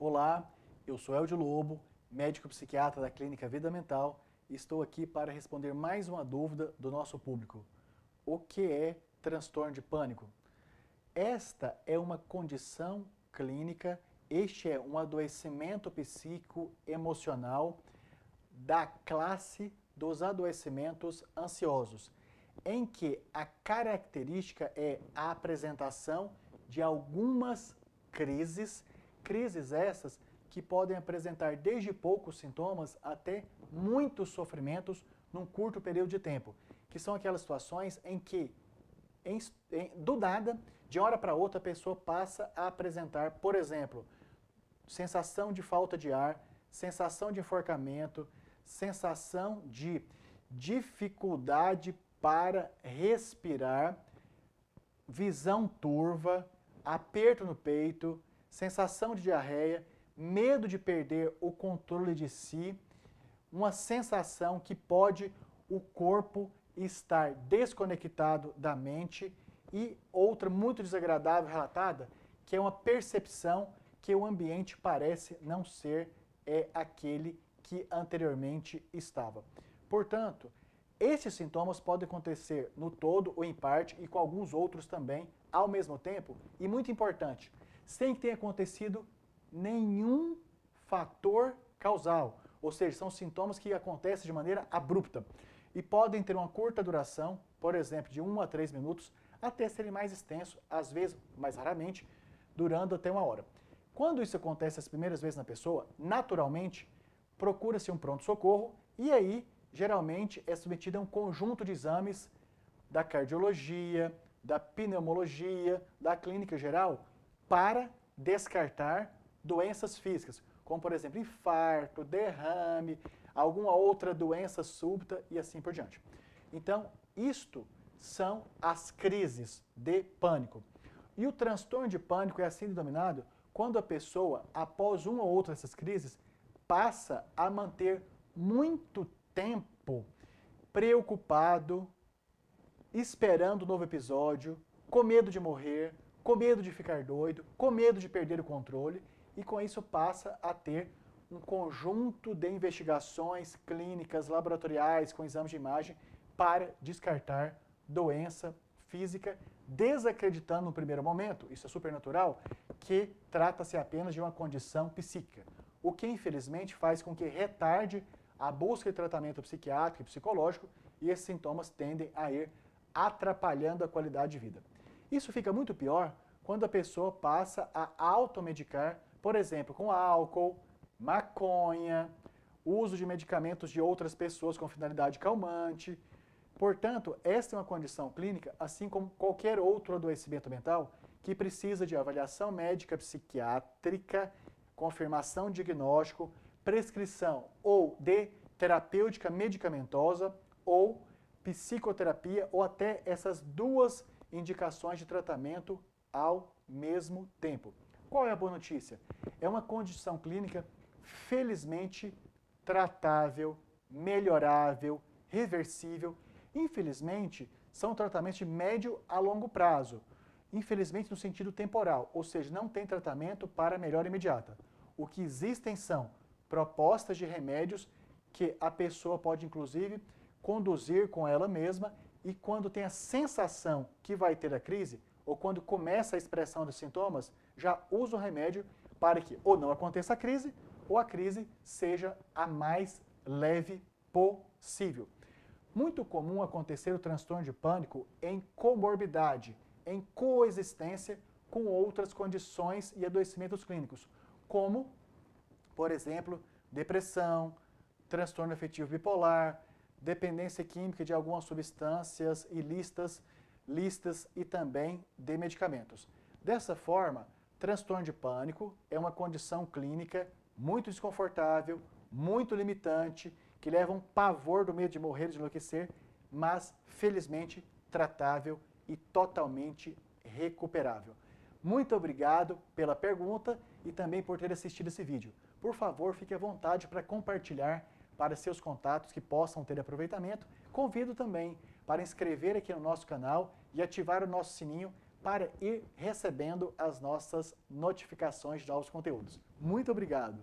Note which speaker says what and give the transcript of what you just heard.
Speaker 1: Olá, eu sou Eldio Lobo, médico psiquiatra da Clínica Vida Mental e estou aqui para responder mais uma dúvida do nosso público. O que é transtorno de pânico? Esta é uma condição clínica, este é um adoecimento psíquico emocional da classe dos adoecimentos ansiosos, em que a característica é a apresentação de algumas crises essas que podem apresentar desde poucos sintomas até muitos sofrimentos num curto período de tempo, que são aquelas situações em que, do nada, de hora para outra, a pessoa passa a apresentar, por exemplo, sensação de falta de ar, sensação de enforcamento, sensação de dificuldade para respirar, visão turva, aperto no peito, sensação de diarreia, medo de perder o controle de si, uma sensação que pode o corpo estar desconectado da mente e outra muito desagradável relatada, que é uma percepção que o ambiente parece não ser aquele que anteriormente estava. Portanto, esses sintomas podem acontecer no todo ou em parte e com alguns outros também ao mesmo tempo. E muito importante, sem que tenha acontecido nenhum fator causal, ou seja, são sintomas que acontecem de maneira abrupta e podem ter uma curta duração, por exemplo, de 1 a 3 minutos, até serem mais extensos, às vezes, mais raramente, durando até 1 hora. Quando isso acontece as primeiras vezes na pessoa, naturalmente, procura-se um pronto-socorro e aí, geralmente, é submetido a um conjunto de exames da cardiologia, da pneumologia, da clínica geral, para descartar doenças físicas, como, por exemplo, infarto, derrame, alguma outra doença súbita e assim por diante. Então, isto são as crises de pânico. E o transtorno de pânico é assim denominado quando a pessoa, após uma ou outra dessas crises, passa a manter muito tempo preocupado, esperando um novo episódio, com medo de morrer, com medo de ficar doido, com medo de perder o controle, e com isso passa a ter um conjunto de investigações clínicas, laboratoriais, com exames de imagem, para descartar doença física, desacreditando no primeiro momento, isso é supernatural, que trata-se apenas de uma condição psíquica, o que infelizmente faz com que retarde a busca de tratamento psiquiátrico e psicológico, e esses sintomas tendem a ir atrapalhando a qualidade de vida. Isso fica muito pior quando a pessoa passa a automedicar, por exemplo, com álcool, maconha, uso de medicamentos de outras pessoas com finalidade calmante. Portanto, esta é uma condição clínica, assim como qualquer outro adoecimento mental, que precisa de avaliação médica psiquiátrica, confirmação de diagnóstico, prescrição ou de terapêutica medicamentosa ou psicoterapia, ou até essas duas indicações de tratamento ao mesmo tempo. Qual é a boa notícia? É uma condição clínica felizmente tratável, melhorável, reversível. Infelizmente, são tratamentos de médio a longo prazo. Infelizmente, no sentido temporal, ou seja, não tem tratamento para melhora imediata. O que existem são propostas de remédios que a pessoa pode, inclusive, conduzir com ela mesma e quando tem a sensação que vai ter a crise, ou quando começa a expressão dos sintomas, já usa o remédio para que ou não aconteça a crise, ou a crise seja a mais leve possível. Muito comum acontecer o transtorno de pânico em comorbidade, em coexistência com outras condições e adoecimentos clínicos, como, por exemplo, depressão, transtorno afetivo bipolar, dependência química de algumas substâncias ilícitas, listas e também de medicamentos. Dessa forma, transtorno de pânico é uma condição clínica muito desconfortável, muito limitante, que leva um pavor do medo de morrer, de enlouquecer, mas felizmente tratável e totalmente recuperável. Muito obrigado pela pergunta e também por ter assistido esse vídeo. Por favor, fique à vontade para compartilhar para seus contatos que possam ter aproveitamento. Convido também para inscrever aqui no nosso canal e ativar o nosso sininho para ir recebendo as nossas notificações de novos conteúdos. Muito obrigado!